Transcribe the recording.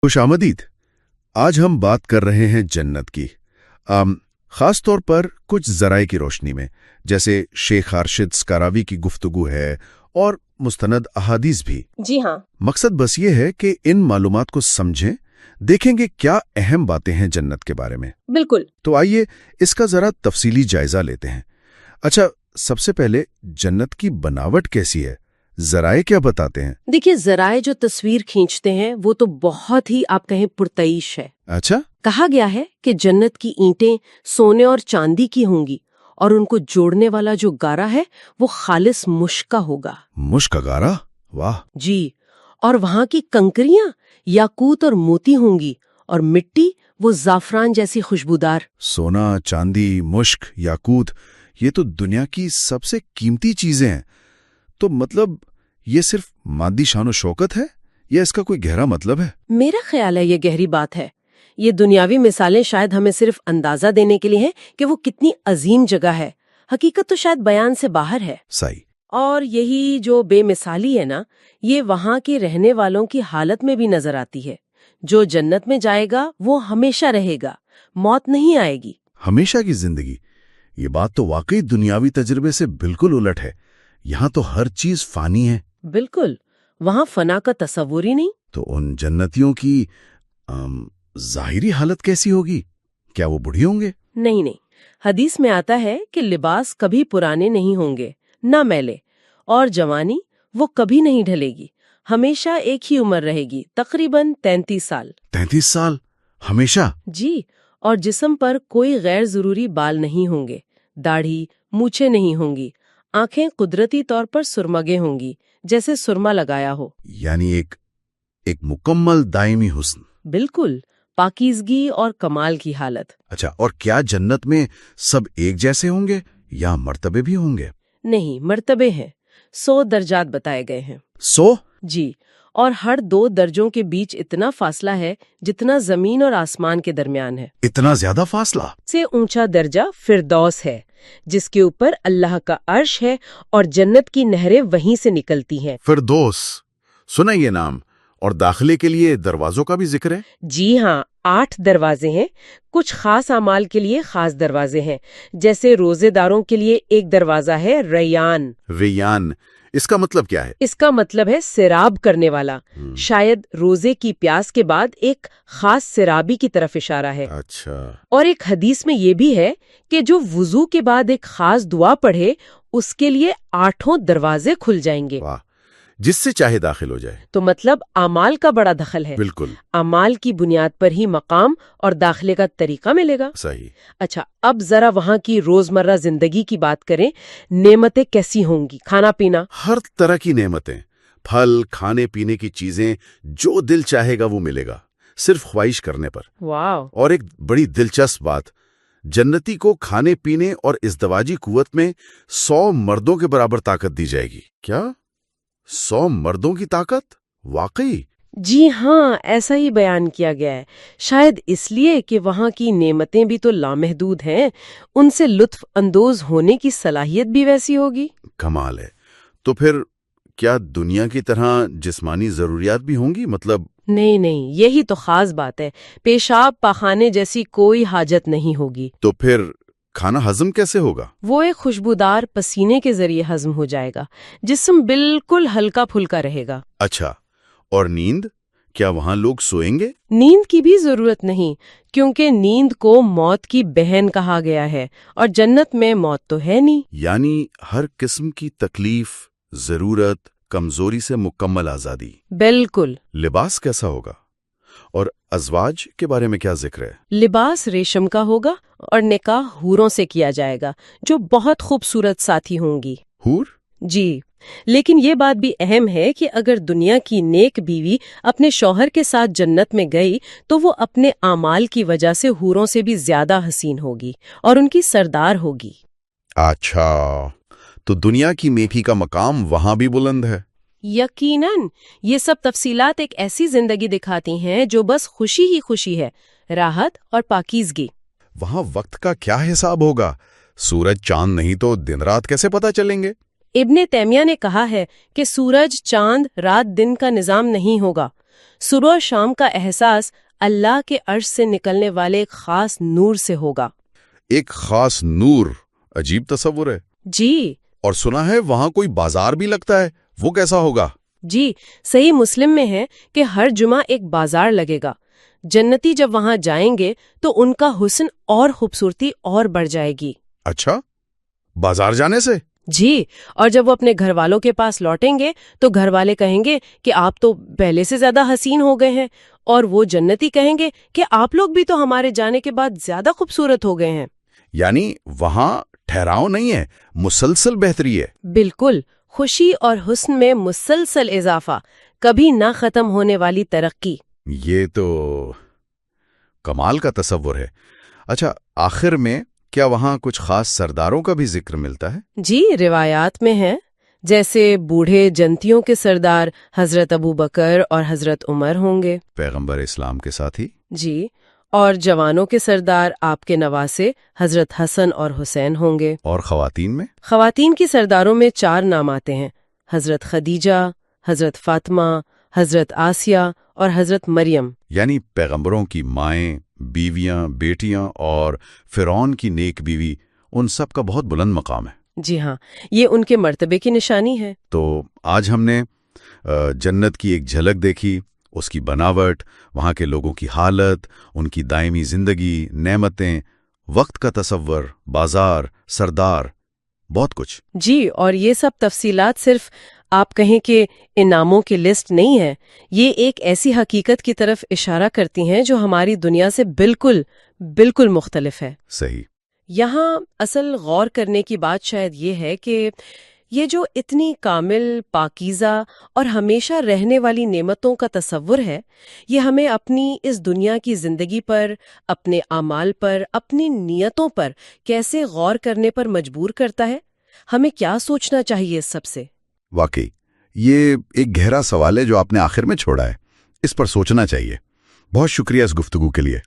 खुश आमदीद। आज हम बात कर रहे हैं जन्नत की, खास तौर पर कुछ ज़राए की रोशनी में, जैसे शेख अरशद स्कारावी की गुफ्तगू है और मुस्तनद अहादीस भी। जी हाँ। मकसद बस ये है कि इन मालूमात को समझें, देखेंगे क्या अहम बातें हैं जन्नत के बारे में। बिल्कुल। तो आइए इसका जरा तफसीली जायजा लेते हैं। अच्छा, सबसे पहले जन्नत की बनावट कैसी है, ज़राए क्या बताते हैं? देखिए, जराए जो तस्वीर खींचते हैं वो तो बहुत ही आप कहें पुरतईश है। अच्छा, कहा गया है कि जन्नत की ईंटें सोने और चांदी की होंगी और उनको जोड़ने वाला जो गारा है वो खालिस मुश्क का होगा। मुश्क का गारा? वाह। जी। और वहाँ की कंकरियां याकूत और मोती होंगी और मिट्टी वो जाफरान जैसी खुशबूदार। सोना, चांदी, मुश्क, याकूत, ये तो दुनिया की सबसे कीमती चीजें हैं। तो मतलब ये सिर्फ मादी शानो शौकत है या इसका कोई गहरा मतलब है? मेरा ख्याल है ये गहरी बात है। ये दुनियावी मिसालें शायद हमें सिर्फ अंदाजा देने के लिए हैं कि वो कितनी अजीम जगह है। हकीकत तो शायद बयान से बाहर है। सही। और यही जो बेमिसाली है ना, ये वहाँ के रहने वालों की हालत में भी नजर आती है। जो जन्नत में जाएगा वो हमेशा रहेगा, मौत नहीं आएगी। हमेशा की जिंदगी, ये बात तो वाकई दुनियावी तजुर्बे से बिल्कुल उलट है। यहाँ तो हर चीज फानी है। बिल्कुल, वहाँ फना का तस्वुर ही नहीं। तो उन जन्नतियों की जाहिरी हालत कैसी होगी? क्या वो बूढ़े होंगे? नहीं, हदीस में आता है कि लिबास कभी पुराने नहीं होंगे, न मैले, और जवानी वो कभी नहीं ढलेगी, हमेशा एक ही उम्र रहेगी, तकरीबन 33 साल। 33 साल? हमेशा? जी। और जिस्म पर कोई गैर जरूरी बाल नहीं होंगे, दाढ़ी मूछें नहीं होंगी, आंखें कुदरती तौर पर सुरमगे होंगी, जैसे सुरमा लगाया हो। यानी एक मुकम्मल दायमी हुस्न। बिल्कुल, पाकीज़गी और कमाल की हालत। अच्छा, और क्या जन्नत में सब एक जैसे होंगे या मर्तबे भी होंगे? नहीं, मर्तबे हैं। 100 दर्जात बताए गए हैं। 100? जी। और हर 2 दर्जों के बीच इतना फासला है जितना जमीन और आसमान के दरमियान है। इतना ज्यादा फासला? से ऊंचा दर्जा फिरदौस है, जिसके ऊपर अल्लाह का अर्श है और जन्नत की नहरें वहीं से निकलती हैं। फिरदौस सुना ये नाम। और दाखिले के लिए दरवाजों का भी जिक्र है? जी हाँ, 8 दरवाजे हैं। कुछ खास अमाल के लिए खास दरवाजे हैं, जैसे रोजेदारों के लिए एक दरवाजा है रैयान। रेयान, इसका मतलब क्या है? इसका मतलब है सिराब करने वाला। शायद रोजे की प्यास के बाद एक खास सिराबी की तरफ इशारा है। अच्छा। और एक हदीस में ये भी है कि जो वुजू के बाद एक खास दुआ पढ़े उसके लिए 8 दरवाजे खुल जाएंगे। वाह, जिससे चाहे दाखिल हो जाए। तो मतलब अमाल का बड़ा दखल है। बिल्कुल। अमाल की बुनियाद पर ही मकाम और दाखिले का तरीका मिलेगा। सही। अच्छा, अब जरा वहाँ की रोजमर्रा जिंदगी की बात करें। नेमतें कैसी होंगी? खाना पीना? हर तरह की नेमतें, फल, खाने पीने की चीजें, जो दिल चाहेगा वो मिलेगा, सिर्फ ख्वाहिश करने पर। वाह। और एक बड़ी दिलचस्प बात, जन्नती को खाने पीने और इज़्दवाजी कुव्वत में 100 मर्दों के बराबर ताकत दी जाएगी। क्या 100 मर्दों की ताकत? वाकई? जी हाँ, ऐसा ही बयान किया गया है। शायद इसलिए कि वहाँ की नेमतें भी तो लामहदूद हैं, उनसे लुत्फ अंदोज होने की सलाहियत भी वैसी होगी। कमाल है। तो फिर क्या दुनिया की तरह जिस्मानी जरूरियात भी होंगी? मतलब? नहीं, यही तो खास बात है। पेशाब पाखाने जैसी कोई हाजत नहीं होगी। तो फिर खाना हजम कैसे होगा? वो एक खुशबूदार पसीने के जरिए हजम हो जाएगा, जिस्म बिल्कुल हल्का फुल्का रहेगा। अच्छा, और नींद? क्या वहां लोग सोएंगे? नींद की भी जरूरत नहीं, क्योंकि नींद को मौत की बहन कहा गया है और जन्नत में मौत तो है नहीं। यानी हर किस्म की तकलीफ, जरूरत, कमजोरी से मुकम्मल आजादी। बिल्कुल। लिबास कैसा होगा? और अज़वाज के बारे में क्या जिक्र है? लिबास रेशम का होगा और निकाह हूरों से किया जाएगा, जो बहुत खूबसूरत साथी होंगी। हूर? जी। लेकिन ये बात भी अहम है कि अगर दुनिया की नेक बीवी अपने शौहर के साथ जन्नत में गई तो वो अपने आमाल की वजह से हूरों से भी ज्यादा हसीन होगी और उनकी सरदार होगी। अच्छा, तो दुनिया की मेथी का मकाम वहां भी बुलंद है? यकीनन। ये सब तफसीलात एक ऐसी जिंदगी दिखाती हैं जो बस खुशी ही खुशी है, राहत और पाकीज़गी। वहां वक्त का क्या हिसाब होगा? सूरज चांद नहीं तो दिन रात कैसे पता चलेंगे? इब्ने तैमिया ने कहा है कि सूरज चांद रात दिन का निजाम नहीं होगा। صبح و شام کا احساس اللہ کے عرش سے نکلنے والے ایک خاص نور سے ہوگا۔ ایک خاص نور، عجیب تصور ہے۔ جی اور سنا ہے وہاں کوئی بازار بھی لگتا ہے، وہ کیسا ہوگا؟ جی، صحیح مسلم میں ہے کہ ہر جمعہ ایک بازار لگے گا۔ جنتی جب وہاں جائیں گے تو ان کا حسن اور خوبصورتی اور بڑھ جائے گی۔ اچھا، بازار جانے سے؟ جی، اور جب وہ اپنے گھر والوں کے پاس لوٹیں گے تو گھر والے کہیں گے کہ آپ تو پہلے سے زیادہ حسین ہو گئے ہیں، اور وہ جنتی کہیں گے کہ آپ لوگ بھی تو ہمارے جانے کے بعد زیادہ خوبصورت ہو گئے ہیں۔ یعنی وہاں ٹھہراؤ نہیں ہے، مسلسل بہتری ہے۔ بالکل، خوشی اور حسن میں مسلسل اضافہ، کبھی نہ ختم ہونے والی ترقی۔ یہ تو کمال کا تصور ہے۔ اچھا، آخر میں کیا وہاں کچھ خاص سرداروں کا بھی ذکر ملتا ہے؟ جی، روایات میں ہے، جیسے بوڑھے جنتیوں کے سردار حضرت ابو بکر اور حضرت عمر ہوں گے۔ پیغمبر اسلام کے ساتھ ہی؟ جی، اور جوانوں کے سردار آپ کے نواسے حضرت حسن اور حسین ہوں گے۔ اور خواتین میں؟ خواتین کی سرداروں میں 4 نام آتے ہیں: حضرت خدیجہ، حضرت فاطمہ، حضرت آسیہ اور حضرت مریم۔ یعنی پیغمبروں کی مائیں، بیویاں، بیٹیاں اور فرعون کی نیک بیوی، ان سب کا بہت بلند مقام ہے۔ جی ہاں، یہ ان کے مرتبے کی نشانی ہے۔ تو آج ہم نے جنت کی ایک جھلک دیکھی، اس کی بناوٹ، وہاں کے لوگوں کی حالت، ان کی دائمی زندگی، نعمتیں، وقت کا تصور، بازار، سردار، بہت کچھ۔ جی، اور یہ سب تفصیلات صرف آپ کہیں کہ انعاموں کی لسٹ نہیں ہے، یہ ایک ایسی حقیقت کی طرف اشارہ کرتی ہیں جو ہماری دنیا سے بالکل بالکل مختلف ہے۔ صحیح۔ یہاں اصل غور کرنے کی بات شاید یہ ہے کہ یہ جو اتنی کامل، پاکیزہ اور ہمیشہ رہنے والی نعمتوں کا تصور ہے، یہ ہمیں اپنی اس دنیا کی زندگی پر، اپنے اعمال پر، اپنی نیتوں پر کیسے غور کرنے پر مجبور کرتا ہے۔ ہمیں کیا سوچنا چاہیے اس سب سے؟ واقعی یہ ایک گہرا سوال ہے جو آپ نے آخر میں چھوڑا ہے، اس پر سوچنا چاہیے۔ بہت شکریہ اس گفتگو کے لیے۔